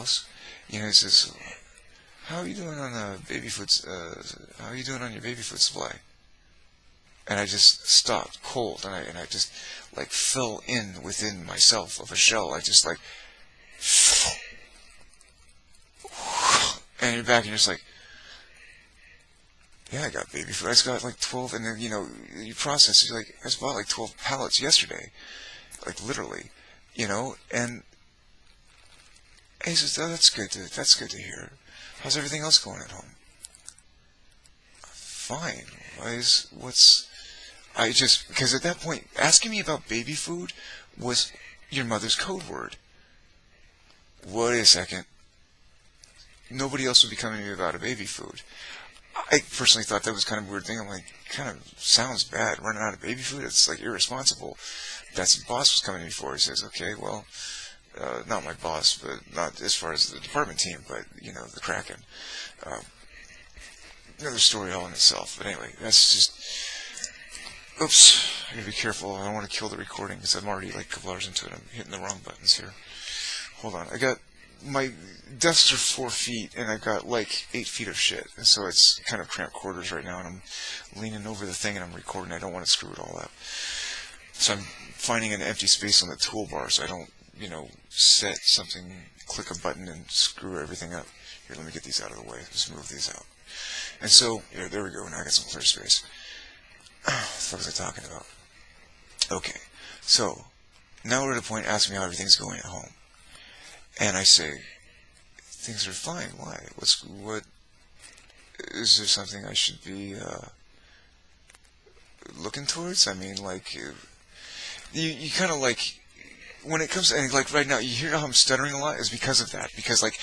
house. You know, he says, how are you doing on baby food, how are you doing on your baby food supply? And I just stopped cold, and I just, like, fell in within myself of a shell. I just, like, and you're back, and you're just like, yeah, I got baby food. I just got, like, 12, and then, you know, you process it, you're like, I just bought, like, 12 pallets yesterday. Like, literally, you know, and he says, oh, that's good to hear. How's everything else going at home? Fine. Because at that point, asking me about baby food was your mother's code word. Wait a second. Nobody else would be coming to me about a baby food. I personally thought that was kind of a weird thing. I'm like, kind of sounds bad. Running out of baby food? It's like irresponsible. That's what the boss was coming to me for. He says, okay, well, not my boss, but not as far as the department team, but, you know, the Kraken. Another story all in itself. But anyway, that's just... Oops, I gotta be careful. I don't want to kill the recording because I'm already like a couple hours into it. I'm hitting the wrong buttons here. Hold on. I got... My desks are 4 feet, and I've got like 8 feet of shit. And so it's kind of cramped quarters right now, and I'm leaning over the thing and I'm recording. I don't want to screw it all up. So I'm finding an empty space on the toolbar so I don't, you know, set something, click a button and screw everything up. Here, let me get these out of the way. Just move these out. And so, here, there we go. Now I got some clear space. What the fuck was I talking about? Okay. So, now we're at a point asking me how everything's going at home. And I say, things are fine. Why? What? Is there something I should be, looking towards? I mean, like, you kind of like, when it comes to, like, right now, you hear how I'm stuttering a lot? It's because of that. Because, like,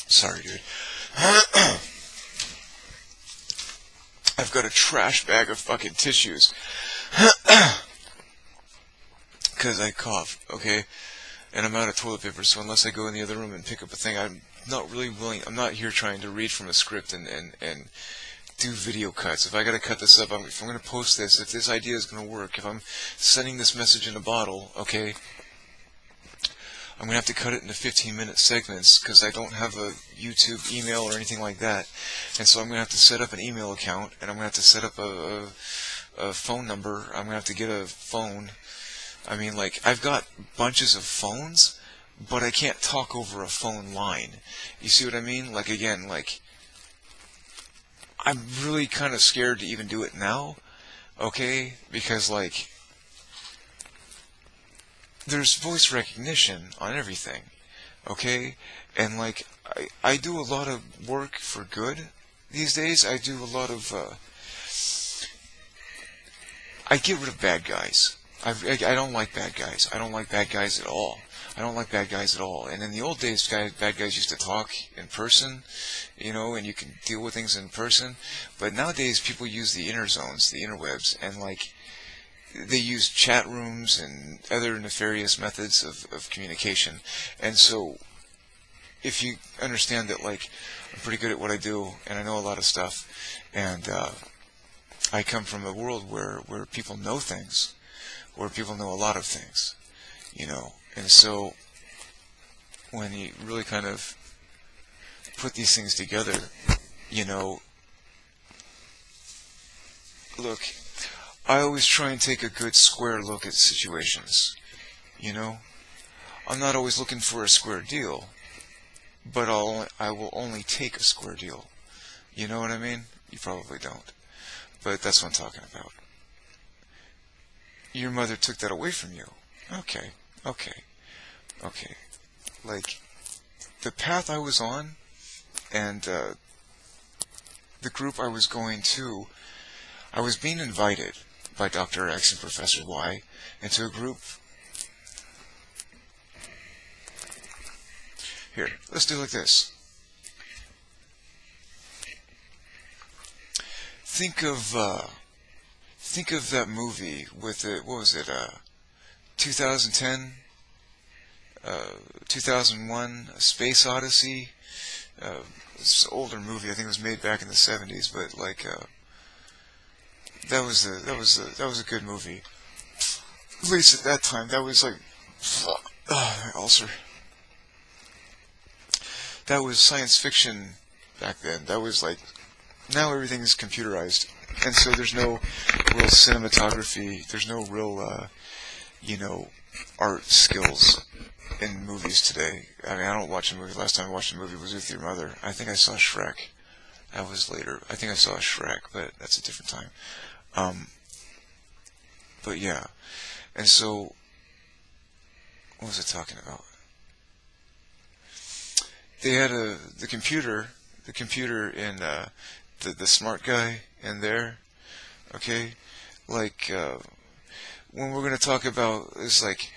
sorry, dude. I've got a trash bag of fucking tissues. Because I cough, okay? And I'm out of toilet paper, so unless I go in the other room and pick up a thing, I'm not really willing. I'm not here trying to read from a script and do video cuts. If I gotta cut this up, if I'm gonna post this, if this idea is gonna work, if I'm sending this message in a bottle, okay, I'm gonna have to cut it into 15-minute segments because I don't have a YouTube email or anything like that, and so I'm gonna have to set up an email account, and I'm gonna have to set up a phone number. I'm gonna have to get a phone. I mean, like, I've got bunches of phones, but I can't talk over a phone line. You see what I mean? Like, again, like, I'm really kind of scared to even do it now, okay? Because, like, there's voice recognition on everything, okay? And, like, I do a lot of work for good these days. I do a lot of, I get rid of bad guys. I don't like bad guys. I don't like bad guys at all. I don't like bad guys at all. And in the old days, bad guys used to talk in person, you know, and you can deal with things in person. But nowadays, people use the inner zones, the interwebs, and, like, they use chat rooms and other nefarious methods of communication. And so, if you understand that, like, I'm pretty good at what I do, and I know a lot of stuff, and I come from a world where people know things, where people know a lot of things, you know. And so, when you really kind of put these things together, you know, look, I always try and take a good square look at situations, you know. I'm not always looking for a square deal, but I will only take a square deal. You know what I mean? You probably don't, but that's what I'm talking about. Your mother took that away from you. Okay. Like, the path I was on, and the group I was going to, I was being invited by Dr. X and Professor Y into a group. Here, let's do it like this. Think of that movie with it, what was it, 2010, 2001, A Space Odyssey, It's an older movie. I think it was made back in the '70s, but like that was a good movie. At least at that time, that was like ulcer. That was science fiction back then. That was like now everything is computerized, and so there's no real cinematography. There's no real art skills in movies today. I mean, I don't watch a movie. Last time I watched a movie was with your mother. I think I saw Shrek. That was later. I think I saw Shrek, but that's a different time. But yeah, and so what was I talking about? They had the computer in the smart guy in there. Okay, like when we're gonna talk about is like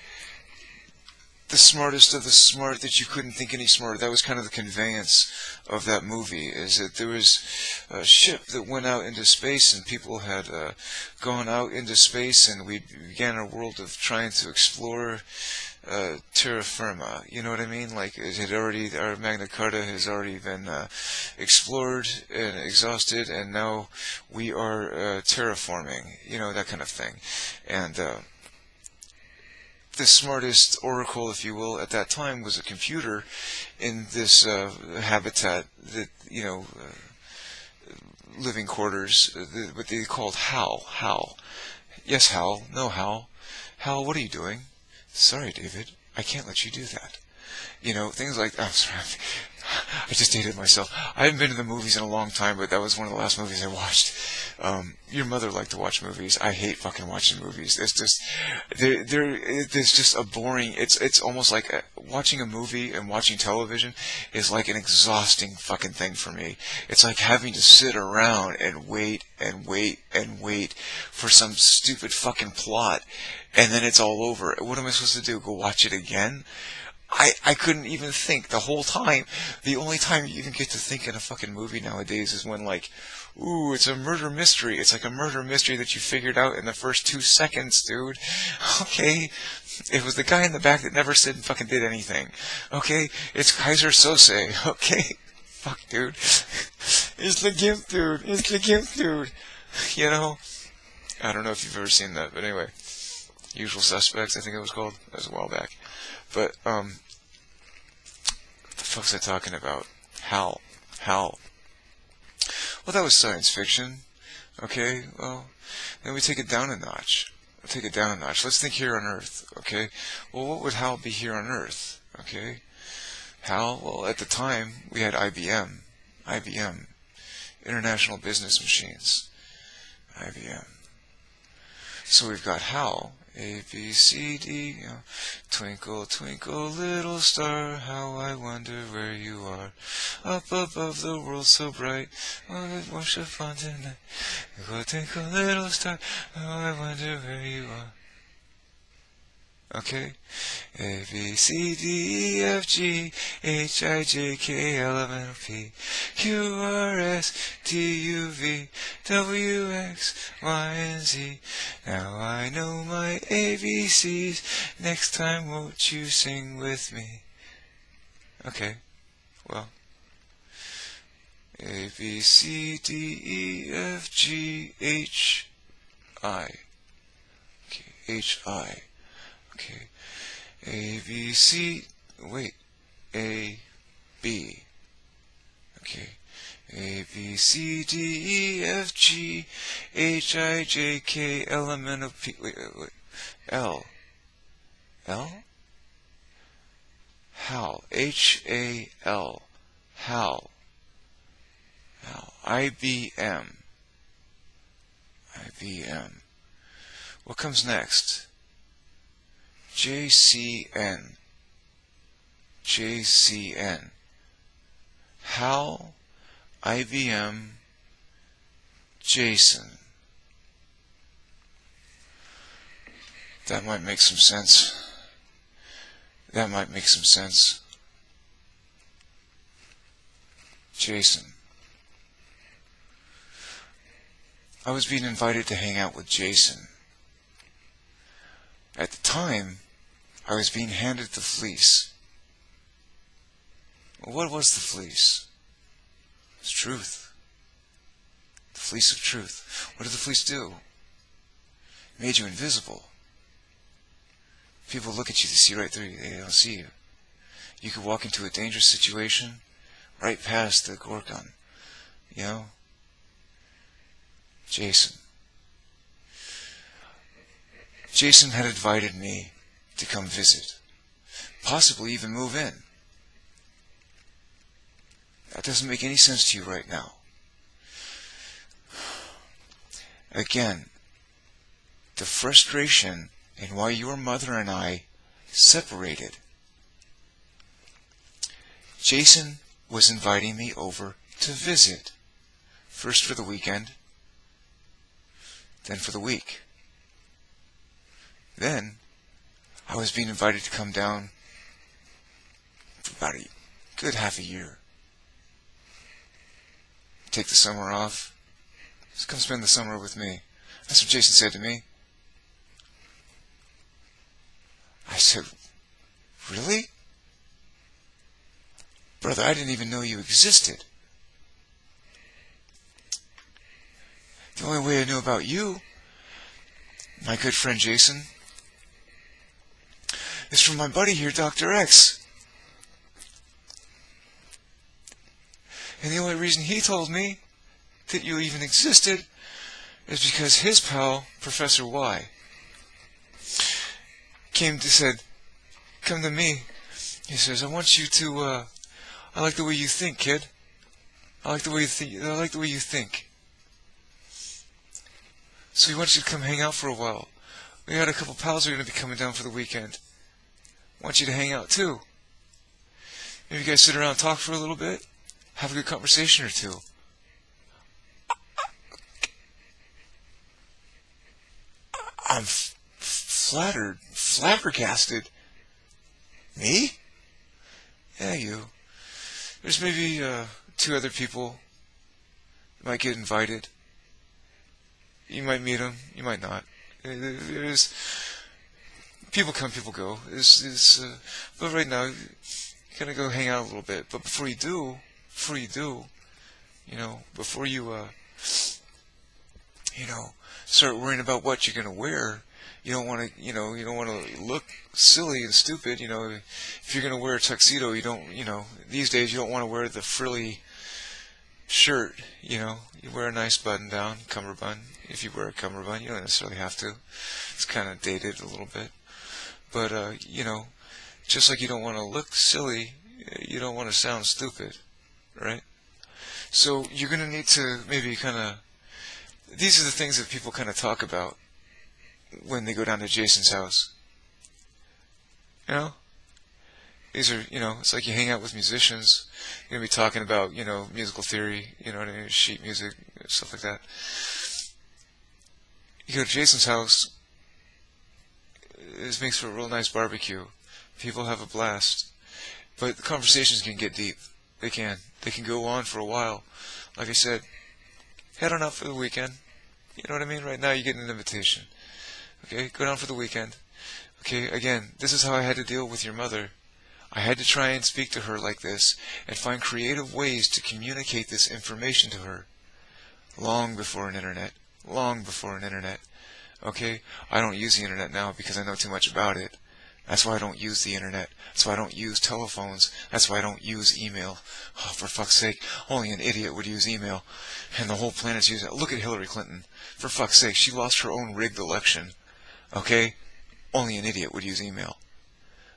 the smartest of the smart that you couldn't think any smarter. That was kind of the conveyance of that movie, is that there was a ship that went out into space and people had gone out into space, and we began a world of trying to explore terra firma. You know what I mean? Like it had already, our Magna Carta has already been explored and exhausted, and now we are terraforming. You know, that kind of thing. And the smartest oracle, if you will, at that time was a computer in this habitat that, living quarters, what they called Hal. Hal. Yes, Hal. No, Hal. Hal, what are you doing? Sorry, David. I can't let you do that. Things like, I'm sorry, I just dated myself. I haven't been to the movies in a long time, but that was one of the last movies I watched. Your mother liked to watch movies. I hate fucking watching movies. It's just, there's just a boring, it's almost like watching a movie and watching television is like an exhausting fucking thing for me. It's like having to sit around and wait and wait and wait for some stupid fucking plot, and then it's all over. What am I supposed to do? Go watch it again? I couldn't even think the whole time. The only time you even get to think in a fucking movie nowadays is when, like, ooh, it's a murder mystery. It's like a murder mystery that you figured out in the first 2 seconds, dude. Okay? It was the guy in the back that never said fucking did anything. Okay? It's Kaiser Sose. Okay? Fuck, dude. It's the gimp, dude. It's the gimp, dude. I don't know if you've ever seen that, but anyway. Usual Suspects, I think it was called. That was a while back. But, what the fuck's I talking about? Hal. Well, that was science fiction. Okay, well, then we take it down a notch. Let's think here on Earth, okay? Well, what would Hal be here on Earth, okay? Hal, well, at the time, we had IBM. International Business Machines. IBM. So we've got Hal. A, B, C, D, Twinkle, twinkle, little star, how I wonder where you are. Up above the world so bright, oh, it was so fun tonight. Twinkle, twinkle, little star, how I wonder where you are. Okay? A, B, C, D, E, F, G, H, I, J, K, L, M, N, O, P, Q, R, S, T, U, V, W, X, Y, and Z. Now I know my ABCs. Next time won't you sing with me? Okay, well. A, B, C, D, E, F, G, H, I. Okay, H, I. Okay, A, B, C, wait, A, B, okay, A, B, C, D, E, F, G, H, I, J, K, L, M, N, O, P, wait, L, Hal, H-A-L, Hal, IBM, what comes next? JCN. Hal, IBM, Jason. That might make some sense. Jason. I was being invited to hang out with Jason. At the time, I was being handed the fleece. What was the fleece? It's truth. The fleece of truth. What did the fleece do? It made you invisible. People look at you, they see right through you, they don't see you. You could walk into a dangerous situation right past the Gorgon. You know? Jason had invited me to come visit. Possibly even move in. That doesn't make any sense to you right now. Again, the frustration in why your mother and I separated. Jason was inviting me over to visit. First for the weekend, then for the week. Then, I was being invited to come down for about a good half a year. Take the summer off. Just come spend the summer with me. That's what Jason said to me. I said, really? Brother, I didn't even know you existed. The only way I knew about you, my good friend Jason, is from my buddy here, Dr. X. And the only reason he told me that you even existed is because his pal, Professor Y, come to me. He says, I want you to, I like the way you think, kid. I like the way you think. So he wants you to come hang out for a while. We got a couple pals who are going to be coming down for the weekend. Want you to hang out too. Maybe you guys sit around and talk for a little bit. Have a good conversation or two. I'm flattered, flabbergasted. Me? Yeah, you. There's maybe 2 other people that might get invited. You might meet them, you might not. There's people come, people go. But right now, you're gonna go hang out a little bit. But before you do, before you start worrying about what you're gonna wear, you don't want to look silly and stupid. If you're gonna wear a tuxedo, these days you don't want to wear the frilly shirt. You wear a nice button down, cummerbund. If you wear a cummerbund, you don't necessarily have to. It's kind of dated a little bit. But, just like you don't want to look silly, you don't want to sound stupid, right? So you're going to need to maybe these are the things that people kind of talk about when they go down to Jason's house. These are, it's like you hang out with musicians. You're going to be talking about, musical theory, sheet music, stuff like that. You go to Jason's house, it makes for a real nice barbecue. People have a blast. But the conversations can get deep. They can. They can go on for a while. Like I said, head on out for the weekend. You know what I mean? Right now you're getting an invitation. Okay, go down for the weekend. Okay, again, this is how I had to deal with your mother. I had to try and speak to her like this and find creative ways to communicate this information to her. Long before an internet. Okay? I don't use the internet now because I know too much about it. That's why I don't use the internet. That's why I don't use telephones. That's why I don't use email. Oh, for fuck's sake, only an idiot would use email. And the whole planet's using it. Look at Hillary Clinton. For fuck's sake, she lost her own rigged election. Okay? Only an idiot would use email.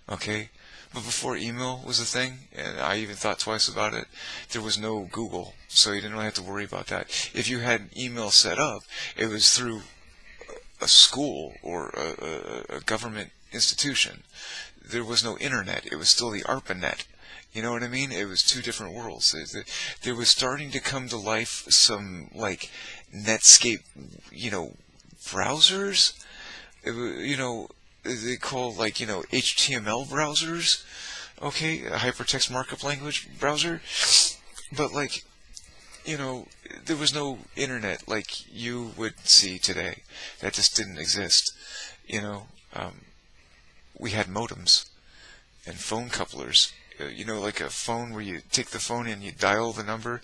Okay? But before email was a thing, and I even thought twice about it, there was no Google, so you didn't really have to worry about that. If you had email set up, it was through a school or a government institution. There was no internet. It was still the ARPANET. You know what I mean? It was 2 different worlds. There was starting to come to life some, Netscape, browsers. It was, they call, HTML browsers. Okay, a hypertext markup language browser. But, there was no internet like you would see today. That just didn't exist. We had modems and phone couplers like a phone where you take the phone and you dial the number.